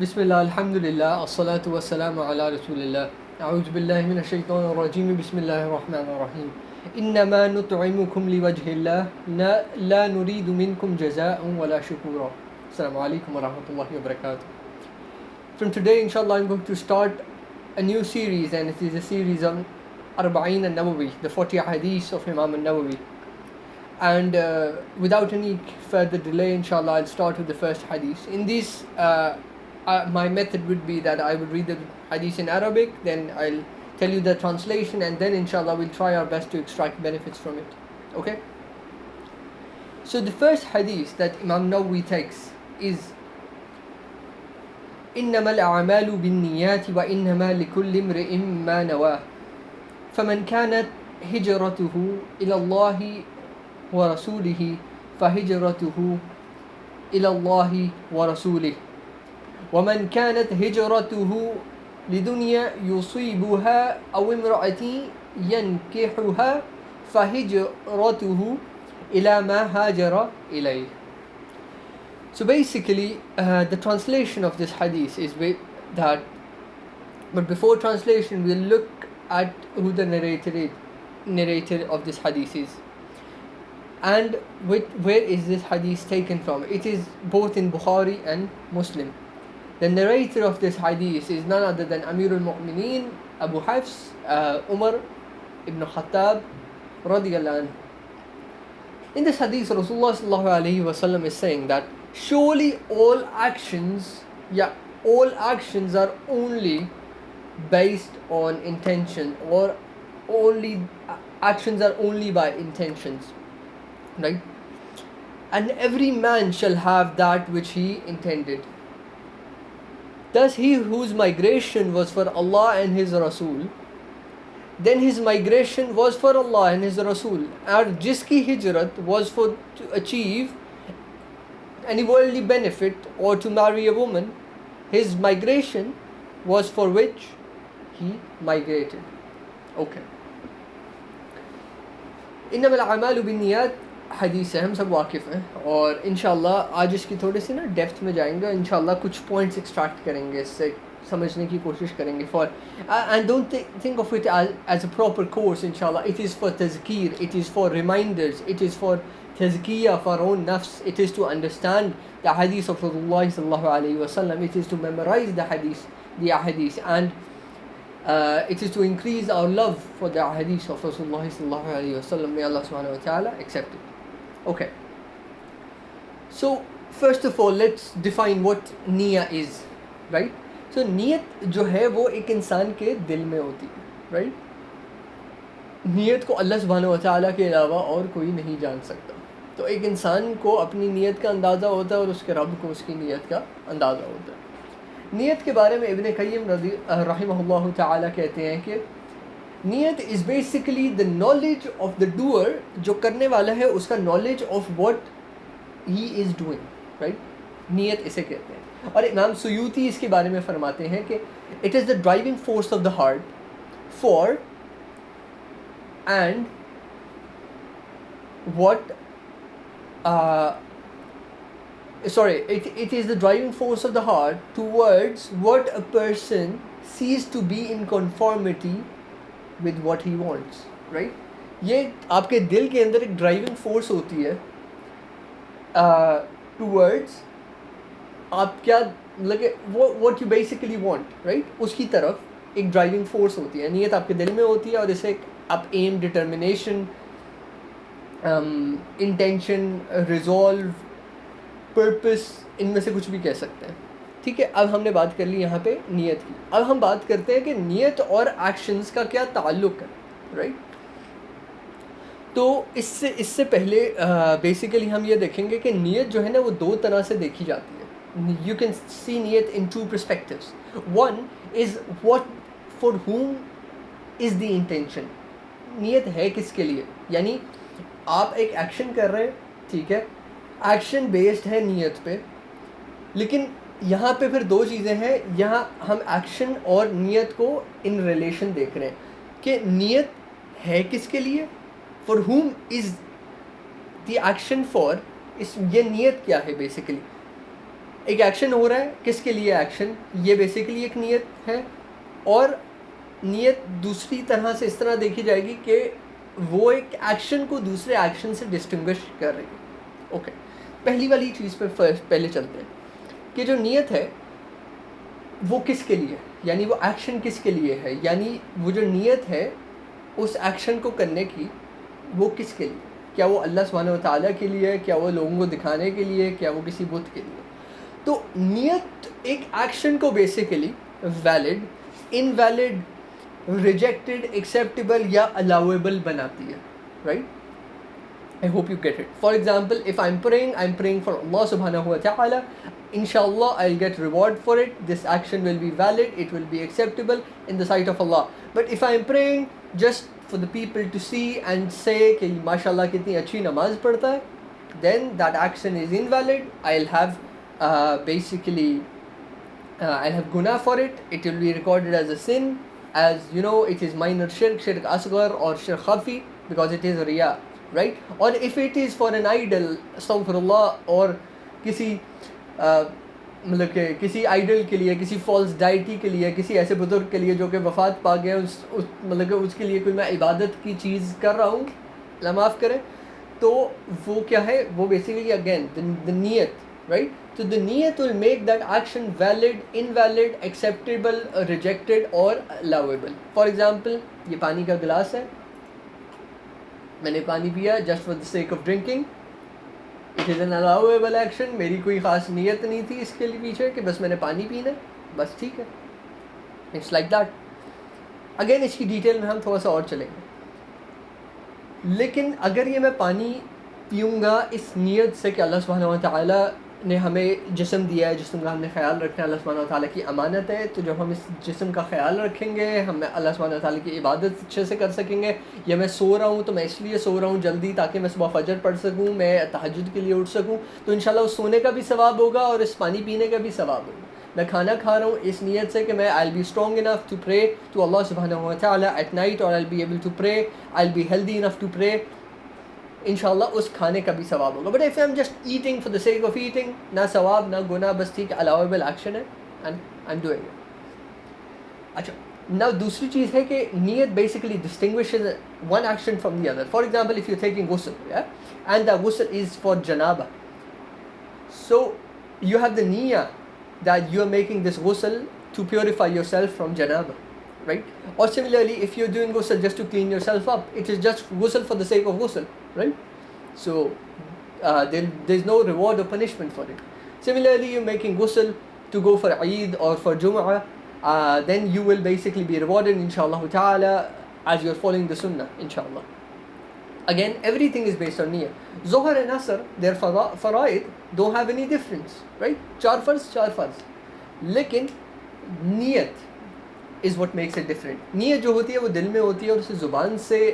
بسم اللہ الحمد للہ الصلاۃ والسلام علی رسول اللہ اعوذ باللہ من الشیطان الرجیم بسم اللہ الرحمن الرحیم انما نطعمکم لوجہ اللہ لا نريد منکم جزاء ولا شکورا. السلام علیکم ورحمۃ اللہ وبرکاتہ. From today inshallah I'm going to start a new series, and it is a series on Arba'in al-Nawawi, the 40 hadiths of Imam al-Nawawi. And without any further delay, inshallah, I'll start with the first hadith. In this, my method would be that I would read the hadith in Arabic, then I'll tell you the translation, and then inshallah we'll try our best to extract benefits from it. Okay? So the first hadith that Imam Nawawi takes is إنما الأعمال بالنيات وإنما لكل امرئ ما نواه فمن كانت هجرته إلى الله ورسوله فهجرته إلى الله ورسوله ومن كانت هجرته لدنيا يصيبها أو امرأة ينكحها فهجرته إلى ما هاجر إليه. So basically the translation of this hadith is that, but before translation we'll look at who the narrator of this hadith is, and where is this hadith taken from. It is both in Bukhari and Muslim. The narrator of this hadith is none other than Amirul Mu'mineen Abu Hafs Umar ibn Khattab radiyallahu anhu. In this hadith, Rasulullah sallallahu alaihi wasallam is saying that surely all actions are only based on intention, or actions are only by intentions, right? And every man shall have that which he intended. Thus he whose migration was for Allah and His Rasul, then his migration was for Allah and His Rasul. And jiski hijrat was for to achieve any worldly benefit or to marry a woman, his migration was for which he migrated. Okay. انما الاعمال بالنیات حدیث ہے، ہم سب واقف ہیں، اور انشاءاللہ آج اس کی تھوڑے سی ڈیپتھ میں جائیں گے. انشاءاللہ کچھ پوائنٹس ایکسٹریکٹ کریں گے، اس سے سمجھنے کی کوشش کریں گے. And don't think of it as a proper course. انشاءاللہ اٹ از فار تذکیر، it is for reminders, it is for تزکیہ of our own nafs. It is to understand the hadith of Rasulullah sallallahu alayhi wa sallam. It is to memorize the ahadith, and it is to increase our love for the hadith of Rasulullah sallallahu alayhi wa sallam. May Allah subhanahu wa ta'ala accept it. Okay. So first of all, let's define what niyyah is, right? So نیت جو ہے وہ ایک انسان کے دل میں ہوتی ہے, right? نیت کو اللہ سبحانہ و تعالیٰ کے علاوہ اور کوئی نہیں جان سکتا. تو ایک انسان کو اپنی نیت کا اندازہ ہوتا ہے اور اس کے رب کو اس کی نیت کا اندازہ ہوتا ہے. نیت کے بارے میں ابن قیم رحمہ اللہ تعالیٰ کہتے ہیں کہ نیت is basically the knowledge of the doer. جو کرنے والا ہے اس کا knowledge of what he is doing, right? نیت اسے کہتے ہیں. اور امام سیوطی اس کے بارے میں فرماتے ہیں کہ it is the driving force of the heart for and what it is the driving force of the heart towards what a person sees to be in conformity with what he wants, right? یہ آپ کے دل کے اندر ایک driving force ہوتی ہے towards آپ کیا لگے what you basically want, right? اس کی طرف ایک ڈرائیونگ فورس ہوتی ہے. نیت آپ کے دل میں ہوتی ہے اور اسے آپ aim, determination, intention, resolve, purpose, ان میں سے کچھ بھی کہہ سکتے ہیں. ٹھیک ہے, اب ہم نے بات کر لی یہاں پہ نیت کی. اب ہم بات کرتے ہیں کہ نیت اور ایکشنز کا کیا تعلق ہے, رائٹ؟ تو اس سے پہلے بیسیکلی ہم یہ دیکھیں گے کہ نیت جو ہے نا وہ دو طرح سے دیکھی جاتی ہے. یو کین سی نیت in two perspectives. One is what for whom is the intention. نیت ہے کس کے لیے, یعنی آپ ایک ایکشن کر رہے ہیں, ٹھیک ہے, ایکشن بیسڈ ہے نیت پہ, لیکن یہاں پہ پھر دو چیزیں ہیں. یہاں ہم ایکشن اور نیت کو ان ریلیشن دیکھ رہے ہیں کہ نیت ہے کس کے لیے, for whom is the action for, یہ نیت کیا ہے بیسیکلی. ایک ایکشن ہو رہا ہے, کس کے لیے ایکشن؟ یہ بیسیکلی ایک نیت ہے, اور نیت دوسری طرح سے اس طرح دیکھی جائے گی کہ وہ ایک ایکشن کو دوسرے ایکشن سے ڈسٹنگوش کر رہی ہے. اوکے, پہلی والی چیز پہ پہلے چلتے ہیں کہ جو نیت ہے وہ کس کے لیے, یعنی وہ ایکشن کس کے لیے ہے, یعنی وہ جو نیت ہے اس ایکشن کو کرنے کی وہ کس کے لیے, کیا وہ اللہ سبحانہ و تعالیٰ کے لیے ہے, کیا وہ لوگوں کو دکھانے کے لیے, کیا وہ کسی بت کے لیے. تو نیت ایک ایکشن کو basically valid, invalid, rejected, acceptable یا الاؤیبل بناتی ہے, right. I hope you get it. For example, if I'm praying for Allah subhanahu wa ta'ala. Inshallah, I'll get reward for it. This action will be valid. It will be acceptable in the sight of Allah. But if I'm praying just for the people to see and say کہ mashallah kitni achhi namaz padhta hai, then that action is invalid. I'll have I'll have guna for it. It will be recorded as a sin, as you know, it is minor shirk asghar or shirk khafi, because it is riya. Right? Or if it is for an idol, astaghfirullah, اور کسی مطلب کہ کسی Idol کے لیے, کسی false deity کے لیے, کسی ایسے بزرگ کے لیے جو کہ وفات پا گئے, مطلب کہ اس کے لیے کوئی میں عبادت کی چیز کر رہا ہوں, اللہ معاف کرے, تو وہ کیا ہے, وہ بیسیکلی اگین the نیت, right? So the نیت will make that action valid, invalid, acceptable, rejected اور allowable. For example, یہ پانی کا گلاس ہے, میں نے پانی پیا just for the sake of drinking, it is an allowable action. میری کوئی خاص نیت نہیں تھی اس کے لیے پیچھے کہ بس میں نے پانی پینا ہے, بس ٹھیک ہے, اٹس لائک دیٹ. اگین اس کی ڈیٹیل میں ہم تھوڑا سا اور چلیں گے, لیکن اگر یہ میں پانی پیوں گا اس نیت سے کہ اللہ سبحانہ و تعالیٰ نے ہمیں جسم دیا ہے, جسم کا ہم نے خیال رکھنا ہے, اللہ سبحانہ و تعالیٰ کی امانت ہے, تو جب ہم اس جسم کا خیال رکھیں گے ہم اللہ سبحانہ و تعالیٰ کی عبادت اچھے سے کر سکیں گے. یا میں سو رہا ہوں تو میں اس لیے سو رہا ہوں جلدی تاکہ میں صبح فجر پڑھ سکوں, میں تہجد کے لیے اٹھ سکوں, تو انشاءاللہ اس سونے کا بھی ثواب ہوگا اور اس پانی پینے کا بھی ثواب ہوگا. میں کھانا کھا رہا ہوں اس نیت سے کہ میں I'll be strong enough to pray to Allah subhanahu wa ta'ala at night, or I'll be able to pray, I'll be healthy enough to pray, انشاءاللہ اس کھانے کا بھی ثواب ہوگا. But if I'm just eating for the sake of eating, نہ ثواب نہ گناہ, بس ٹھیک ہے, allowable action ہے and I'm doing it. اچھا, now دوسری چیز ہے کہ نیت basically distinguishes one action from the other. For example, if you're taking ghusl, yeah, and the ghusl is for janaba, so you have the niyyah that you are making this ghusl to purify yourself from janaba, right? Or similarly, if you're doing ghusl just to clean yourself up, it is just ghusl for the sake of ghusl, right? So there's no reward or punishment for it. Similarly, you're making ghusl to go for Eid or for Jum'ah, then you will basically be rewarded inshallah ta'ala as you're following the sunnah, inshallah. Again, everything is based on niyyah. Zohar and Asr, their faraid don't have any difference, right? Char farz. Lekin niyat is what makes it different. نیت جو ہوتی ہے وہ دل میں ہوتی ہے, اور اسے زبان سے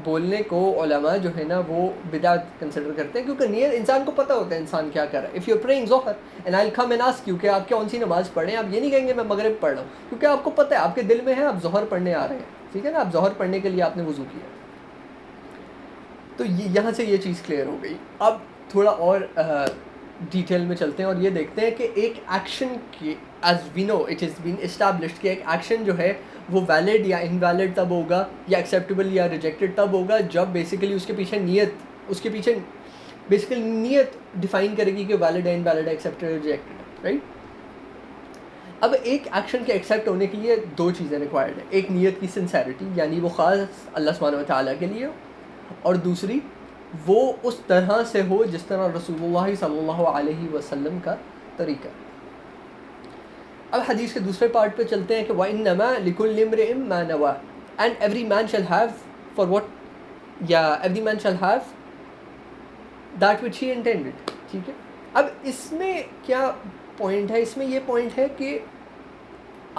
بولنے کو علماء جو ہے نا وہ بدعت کنسیڈر کرتے ہیں, کیونکہ نیت انسان کو پتہ ہوتا ہے انسان کیا کر رہا ہے. If you're praying ظہر and I'll come and ask you کہ آپ کون سی نماز پڑھیں, آپ یہ نہیں کہیں گے میں مغرب پڑھ رہا ہوں, کیونکہ آپ کو پتہ ہے, آپ کے دل میں ہے آپ ظہر پڑھنے آ رہے ہیں, ٹھیک ہے نا, آپ ظہر پڑھنے کے لیے آپ نے وضو کیا. تو یہاں سے یہ چیز کلیئر ہو گئی. اب تھوڑا اور ڈیٹیل میں چلتے ہیں اور یہ دیکھتے ہیں کہ ایک ایکشن کی, as we know it has been established کہ ایک ایکشن جو ہے وہ ویلڈ یا انویلڈ تب ہوگا, یا ایکسیپٹیبل یا ریجیکٹڈ تب ہوگا جب بیسیکلی اس کے پیچھے نیت, اس کے پیچھے بیسیکلی نیت ڈیفائن کرے گی کہ ویلڈ ہے, انویلڈ ہے, ایکسیپٹیڈ ہے, ریجیکٹڈ ہے, رائٹ. اب ایک ایکشن کے ایکسیپٹ ہونے کے لیے دو چیزیں ریکوائرڈ ہیں, ایک نیت کی سنسیرٹی, یعنی وہ خاص اللہ سبحانہ و تعالیٰ کے لیے, اور دوسری وہ اس طرح سے ہو جس طرح رسول اللہ صلی اللہ علیہ وسلم کا طریقہ. اب حدیث کے دوسرے پارٹ پہ چلتے ہیں کہ وَإِنَّمَا لِكُلِّ امْرِئٍ مَّا نَوَىٰ, and every man shall have for what, every man shall have that which he intended. ٹھیک ہے, اب اس میں کیا پوائنٹ ہے, اس میں یہ پوائنٹ ہے کہ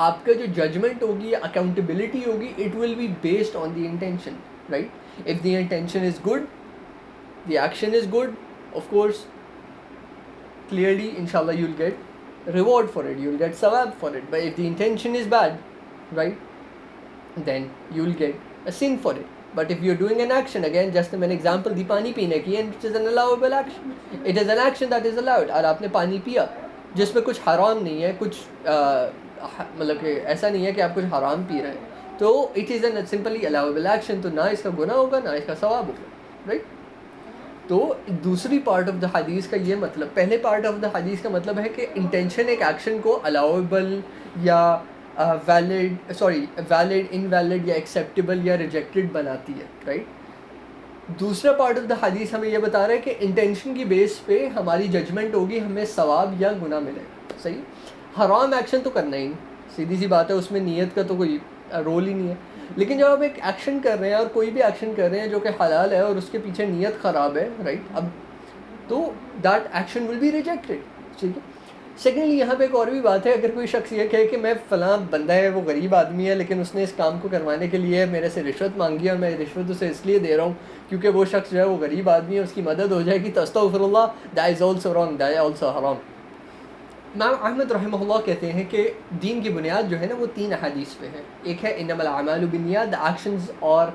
آپ کا جو ججمنٹ ہوگی یا اکاؤنٹیبلٹی ہوگی, it will be based on the intention, right. If the intention is good, the action is good, of course, clearly inshallah you'll get reward for it, you'll get sawab for it. But if the intention is bad, right, then you'll get a sin for it. But if you're doing an action, again just an example دی پانی پینے کی, and it is an allowable action, it is an action that is allowed, اور آپ نے پانی پیا, جس میں کچھ حرام نہیں ہے، کچھ مطلب کہ ایسا نہیں ہے کہ آپ کچھ حرام پی رہے ہیں، تو it is an simply allowable action, تو نہ اس کا گناہ ہوگا نہ اس کا ثواب ہوگا، رائٹ. تو دوسری پارٹ آف دا حدیث کا یہ مطلب، پہلے پارٹ آف دا حدیث کا مطلب ہے کہ انٹینشن ایک ایکشن کو الاؤیبل یا ویلڈ انویلڈ یا ایکسیپٹیبل یا ریجیکٹڈ بناتی ہے، رائٹ. دوسرا پارٹ آف دا حدیث ہمیں یہ بتا رہا ہے کہ انٹینشن کی بیس پہ ہماری ججمنٹ ہوگی، ہمیں ثواب یا گناہ ملے گا. صحیح. حرام ایکشن تو کرنا ہی نہیں، سیدھی سی بات ہے، اس میں نیت کا تو کوئی رول ہی نہیں ہے. لیکن جب آپ ایک ایکشن کر رہے ہیں اور کوئی بھی ایکشن کر رہے ہیں جو کہ حلال ہے اور اس کے پیچھے نیت خراب ہے، رائٹ، اب تو that action will be rejected. ٹھیک ہے. سیکنڈلی یہاں پہ ایک اور بھی بات ہے، اگر کوئی شخص یہ کہے کہ میں فلاں بندہ ہے، وہ غریب آدمی ہے لیکن اس نے اس کام کو کروانے کے لیے میرے سے رشوت مانگی ہے اور میں رشوت اسے اس لیے دے رہا ہوں کیونکہ وہ شخص جو ہے وہ غریب آدمی ہے، اس کی مدد ہو جائے گی، تو استغفر اللہ، that is also wrong, that is also حرام. امام احمد رحمہ اللہ کہتے ہیں کہ دین کی بنیاد جو ہے نا وہ 3 احادیث پہ ہے. ایک ہے انما الاعمال بالنیات، ایکشنز اور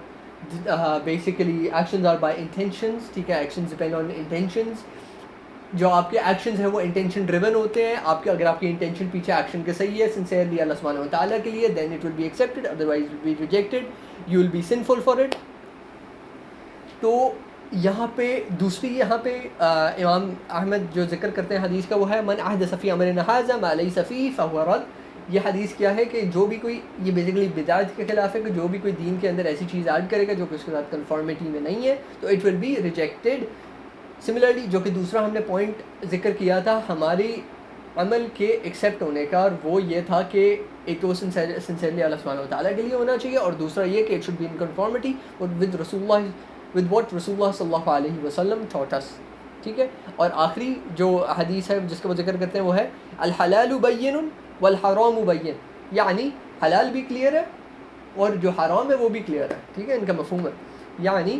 basically actions are by intentions. ٹھیک ہے. Actions depend on intentions. جو آپ کے ایکشنز ہیں وہ انٹینشن ڈریون ہوتے ہیں. اگر آپ کی انٹینشن پیچھے ایکشن کے صحیح ہے، سنسیئرلی اللہ سبحانہ و تعالیٰ کے لیے، then it will be accepted, otherwise will be rejected, you will be sinful for it. تو یہاں پہ امام احمد جو ذکر کرتے ہیں حدیث کا وہ ہے من احدث فی امرنا ھذا ما لیس فیہ فہو رد. یہ حدیث کیا ہے کہ جو بھی کوئی، یہ بیسیکلی بدعت کے خلاف ہے کہ جو بھی کوئی دین کے اندر ایسی چیز ایڈ کرے گا جو کہ اس کے ساتھ کنفارمیٹی میں نہیں ہے تو it will be rejected. Similarly جو کہ دوسرا ہم نے پوائنٹ ذکر کیا تھا ہماری عمل کے ایکسیپٹ ہونے کا، اور وہ یہ تھا کہ ایک تو سنسیئرلی اللہ سبحانہ و تعالیٰ کے لیے ہونا چاہیے، اور دوسرا یہ کہ it should be in conformity with what رسول اللہ صلی اللہ علیہ وسلم taught us. ٹھیک ہے. اور آخری جو حدیث ہے جس کا وہ ذکر کرتے ہیں وہ ہے الحلال بین والحرام بین، یعنی حلال بھی کلیئر ہے اور جو حرام ہے وہ بھی کلیئر ہے. ٹھیک ہے. ان کا مفہوم ہے یعنی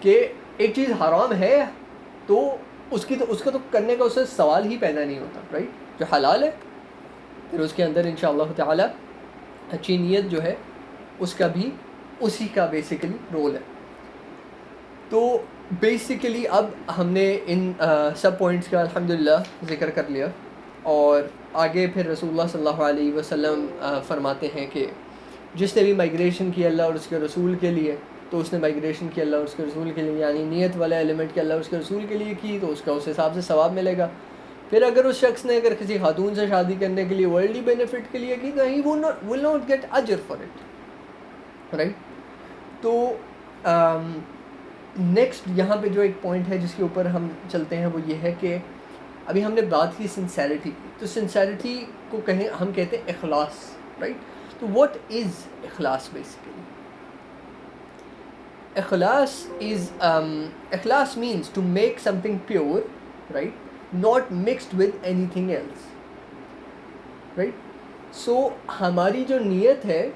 کہ ایک چیز حرام ہے تو اس کا تو کرنے کا اس سے سوال ہی پیدا نہیں ہوتا، رائٹ. جو حلال ہے پھر اس کے اندر انشاءاللہ تعالی اچھی نیت جو ہے اس کا بھی اسی کا بیسیکلی رول ہے. تو بیسیکلی اب ہم نے ان سب پوائنٹس کا الحمدللہ ذکر کر لیا، اور آگے پھر رسول اللہ صلی اللہ علیہ وسلم فرماتے ہیں کہ جس نے بھی مائگریشن کی اللہ اور اس کے رسول کے لیے، تو اس نے مائگریشن کی اللہ اور اس کے رسول کے لیے، یعنی نیت والا ایلیمنٹ کی اللہ اور اس کے رسول کے لیے کی تو اس کا اس حساب سے ثواب ملے گا. پھر اگر اس شخص نے اگر کسی خاتون سے شادی کرنے کے لیے ورلڈلی بینیفٹ کے لیے کی تو ہی ول ناٹ گیٹ اجر فار اٹ، رائٹ. تو نیکسٹ یہاں پہ جو ایک پوائنٹ ہے جس کے اوپر ہم چلتے ہیں وہ یہ ہے کہ ابھی ہم نے بات کی سنسیریٹی کی، تو سنسیریٹی کو ہم کہتے ہیں اخلاص، رائٹ. تو واٹ از اخلاص بیسیکلی؟ اخلاص means to make something pure, right, not mixed with anything else, right. So ہماری جو نیت ہے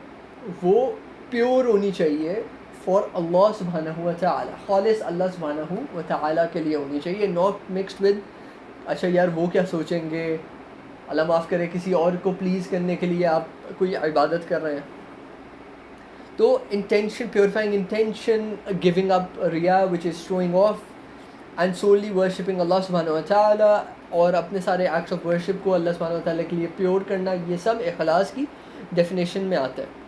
وہ پیور ہونی چاہیے فار اللہ سبحانہ و تعالیٰ، خالص اللہ سبحانہ و تعالیٰ کے لیے ہونی چاہیے، ناٹ مکسڈ ود اچھا یار وہ کیا سوچیں گے، اللہ معاف کرے کسی اور کو پلیز کرنے کے لیے آپ کوئی عبادت کر رہے ہیں. تو intention, purifying intention, giving up ریا which is showing off and solely worshipping Allah سبحانہ و تعالیٰ، اور اپنے سارے ایکٹس آف ورشپ کو اللہ سبحانہ و تعالیٰ کے لیے پیور کرنا، یہ سب اخلاص کی ڈیفینیشن میں آتا ہے.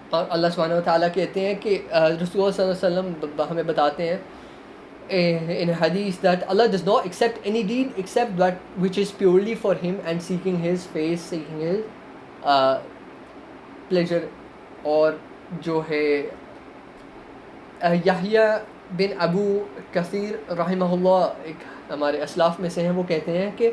اور اللہ سبحانہ و تعالیٰ کہتے ہیں کہ رسول اللہ صلی اللہ علیہ وسلم ہمیں بتاتے ہیں in hadith that Allah does not accept any deed except that which is purely for him and seeking his face, seeking his pleasure. اور جو ہے یحییٰ بن ابو کثیر رحمہ اللہ ایک ہمارے اسلاف میں سے ہیں، وہ کہتے ہیں کہ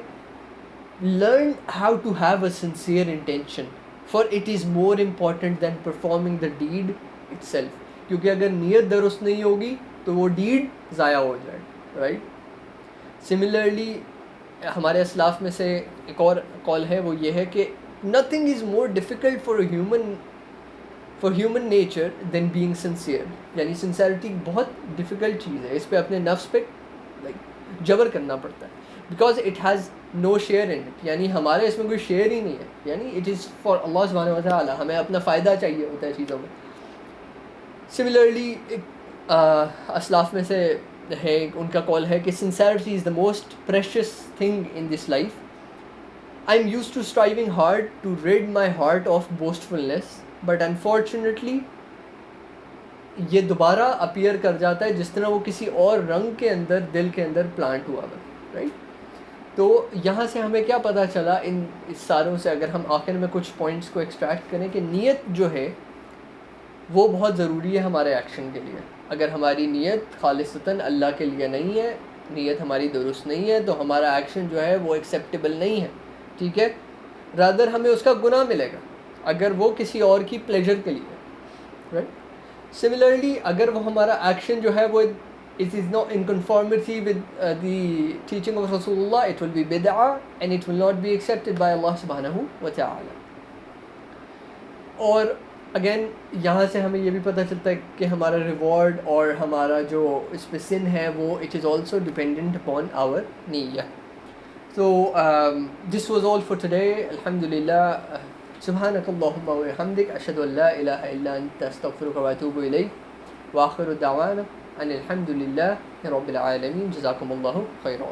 learn how to have a sincere intention for it is more important than performing the deed itself. کیونکہ اگر نیت درست نہیں ہوگی تو وہ ڈیڈ ضائع ہو جائے، رائٹ. سملرلی ہمارے اسلاف میں سے ایک اور قول ہے، وہ یہ ہے کہ nothing is more difficult for human nature than being sincere. یعنی سنسیریٹی بہت ڈیفیکلٹ چیز ہے، اس پہ اپنے نفس پہ جبر کرنا پڑتا ہے، because it has no share in it, یعنی ہمارے اس میں کوئی شیئر ہی نہیں ہے، یعنی اٹ از فار اللہ سبحانہ و تعالیٰ، ہمیں اپنا فائدہ چاہیے ہوتا ہے چیزوں میں. سملرلی اسلاف میں سے ہے ان کا قول ہے کہ sincerity is the most precious thing in this life I'm used to striving hard to rid my heart of boastfulness, but unfortunately یہ دوبارہ اپیئر کر جاتا ہے جس طرح وہ کسی اور رنگ کے اندر دل کے اندر پلانٹ ہوا ہے، رائٹ. تو یہاں سے ہمیں کیا پتہ چلا ان ساروں سے، اگر ہم آخر میں کچھ پوائنٹس کو ایکسٹریکٹ کریں، کہ نیت جو ہے وہ بہت ضروری ہے ہمارے ایکشن کے لیے. اگر ہماری نیت خالصتاً اللہ کے لیے نہیں ہے، نیت ہماری درست نہیں ہے، تو ہمارا ایکشن جو ہے وہ ایکسیپٹیبل نہیں ہے، ٹھیک ہے. رادر ہمیں اس کا گناہ ملے گا اگر وہ کسی اور کی پلیجر کے لیے، رائٹ. سملرلی اگر وہ ہمارا ایکشن جو ہے وہ it is not in conformity with the teaching of Rasulullah, it will be bid'ah and it will not be accepted by Allah subhanahu wa ta'ala. اور اگین یہاں سے ہمیں یہ بھی پتہ چلتا ہے کہ ہمارا ریوارڈ اور ہمارا جو اس پہ سن ہے وہ it is also dependent upon our niyyah. So this was all for today. Alhamdulillah. سبحانك اللهم وبحمدك أشهد أن لا إله إلا أنت أستغفرك وأتوب إليك وآخر دعوانا أن الحمد لله رب العالمين. جزاكم الله خيرا.